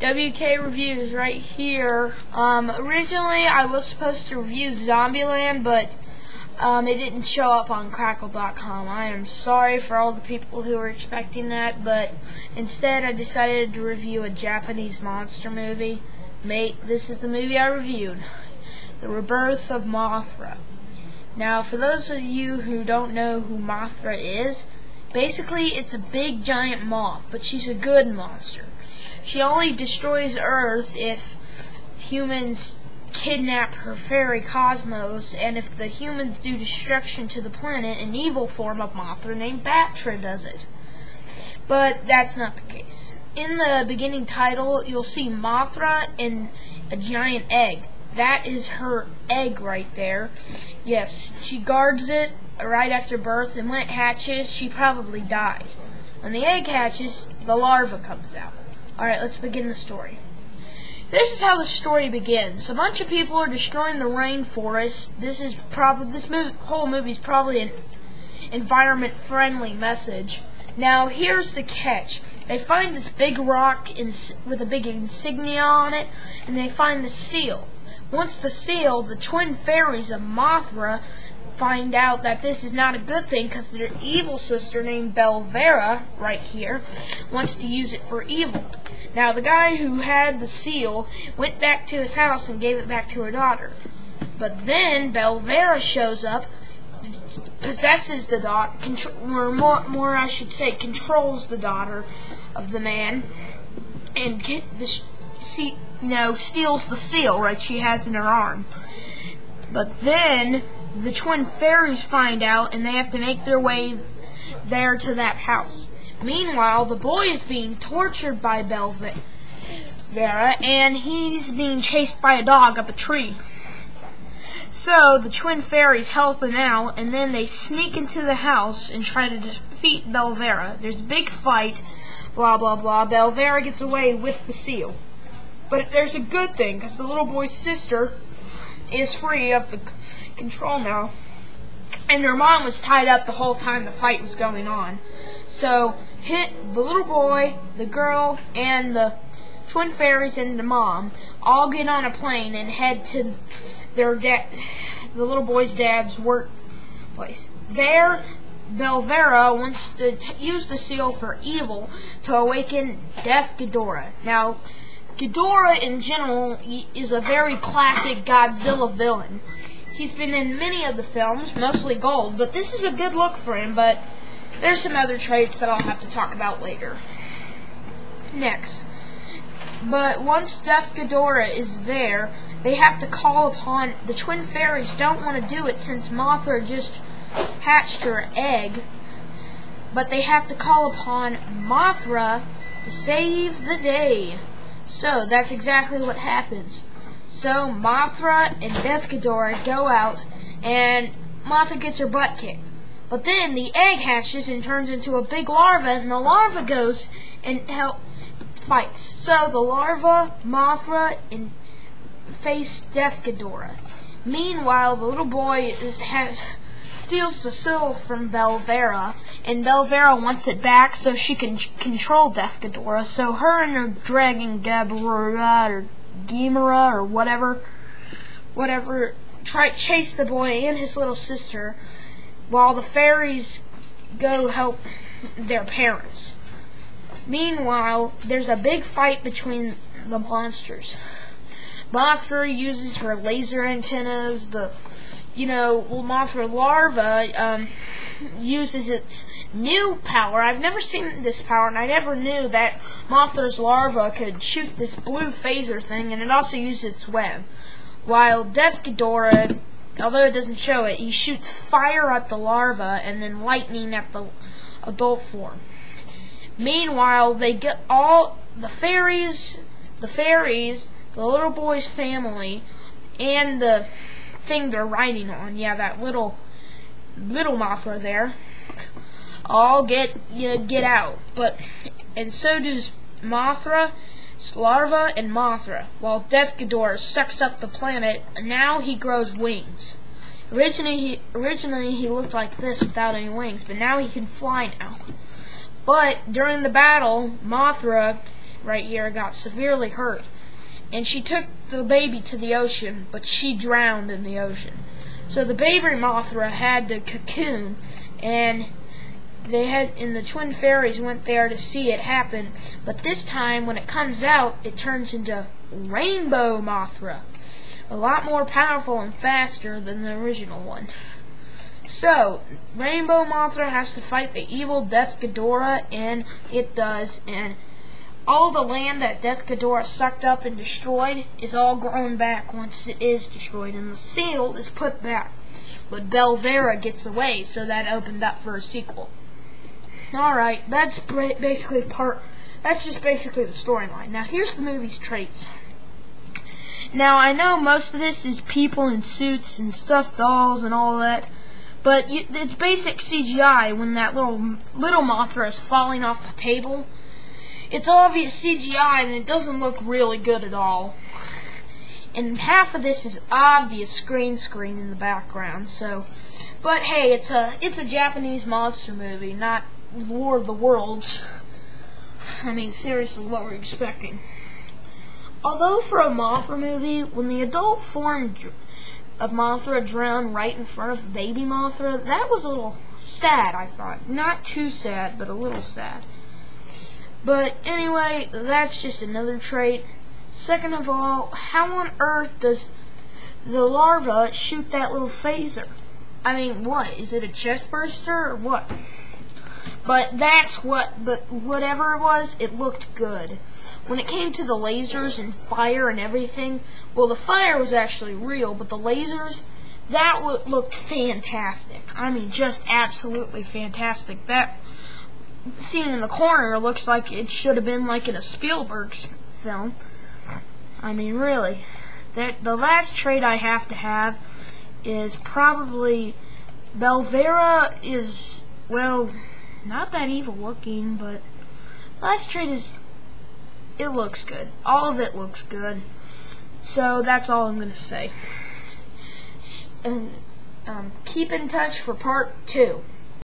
WK Reviews right here. Originally I was supposed to review Zombieland, but it didn't show up on Crackle.com. I am sorry for all the people who were expecting that, but instead I decided to review a Japanese monster movie. This is the movie I reviewed, The Rebirth of Mothra. Now, for those of you who don't know who Mothra is, basically it's a big giant moth, but she's a good monster. She only destroys Earth if humans kidnap her fairy cosmos, and if the humans do destruction to the planet, an evil form of Mothra named Batra does it. But that's not the case. In the beginning title, you'll see Mothra and a giant egg. That is her egg right there. Yes, she guards it right after birth, and when it hatches, she probably dies. When the egg hatches, the larva comes out. Alright, let's begin the story. This is how the story begins. A bunch of people are destroying the rainforest. Whole movie is probably an environment-friendly message. Now, here's the catch. They find this big rock with a big insignia on it, and they find the seal. Once the twin fairies of Mothra find out that this is not a good thing because their evil sister named Belvera, right here, wants to use it for evil. Now, the guy who had the seal went back to his house and gave it back to her daughter. But then Belvera shows up, possesses the daughter, or I should say, controls the daughter of the man, and steals the seal right she has in her arm. But then the twin fairies find out, and they have to make their way there to that house. Meanwhile, the boy is being tortured by Belvera, and he's being chased by a dog up a tree. So the twin fairies help him out, and then they sneak into the house and try to defeat Belvera. There's a big fight, blah blah blah. Belvera gets away with the seal. But there's a good thing, because the little boy's sister is free of the control now, and her mom was tied up the whole time the fight was going on. So the little boy, the girl, and the twin fairies and the mom all get on a plane and head to the little boy's dad's workplace. There, Belvera wants to use the seal for evil to awaken Death Ghidorah. Now, Ghidorah in general is a very classic Godzilla villain. He's been in many of the films, mostly gold, but this is a good look for him, but there's some other traits that I'll have to talk about later. Next. But once Death Ghidorah is there, they have to call upon, the twin fairies don't want to do it since Mothra just hatched her egg, but they have to call upon Mothra to save the day. So that's exactly what happens. So Mothra and Death Ghidorah go out, and Mothra gets her butt kicked. But then the egg hatches and turns into a big larva, and the larva goes and fights. So the larva, Mothra, and face Death Ghidorah. Meanwhile, the little boy steals the seal from Belvera, and Belvera wants it back so she can control Death Ghidorah. So her and her dragon Gamera or whatever chase the boy and his little sister, while the fairies go help their parents. Meanwhile, there's a big fight between the monsters. Mothra uses her laser antennas. Mothra larva uses its new power. I've never seen this power, and I never knew that Mothra's larva could shoot this blue phaser thing, and it also uses its web. While Death Ghidorah, although it doesn't show it, he shoots fire at the larva and then lightning at the adult form. Meanwhile, they get all the fairies, the little boy's family, and the thing they're riding on, that little Mothra there, all get out. And so does Mothra, larva, and Mothra, while Death Ghidorah sucks up the planet, and now he grows wings. Originally he looked like this without any wings, but now he can fly now. But during the battle, Mothra right here got severely hurt, and she took the baby to the ocean, but she drowned in the ocean. So the baby Mothra had to cocoon, and the twin fairies went there to see it happen. But this time, when it comes out, it turns into Rainbow Mothra, a lot more powerful and faster than the original one. So, Rainbow Mothra has to fight the evil Death Ghidorah, and it does, and all the land that Death Ghidorah sucked up and destroyed is all grown back once it is destroyed, and the seal is put back. But Belvera gets away, so that opened up for a sequel. Alright, that's just basically the storyline. Now, here's the movie's traits. Now, I know most of this is people in suits and stuffed dolls and all that, but it's basic CGI. When that little Mothra is falling off the table, it's obvious CGI, and it doesn't look really good at all. And half of this is obvious green screen in the background. So, but hey, it's a Japanese monster movie, not War of the Worlds. I mean, seriously, what we're expecting. Although for a Mothra movie, when the adult form of Mothra drowned right in front of baby Mothra, that was a little sad, I thought. Not too sad, but a little sad. But anyway, that's just another trait. Second of all, how on earth does the larva shoot that little phaser? I mean, what? Is it a chest burster or what? But whatever it was, it looked good. When it came to the lasers and fire and everything, well, the fire was actually real, but the lasers, that looked fantastic. I mean, just absolutely fantastic. That scene in the corner looks like it should have been like in a Spielberg film. I mean, really. The last trait I have to have is probably Belvera is, well, not that evil looking, but the last trait is, it looks good. All of it looks good. So that's all I'm going to say. And keep in touch for part 2.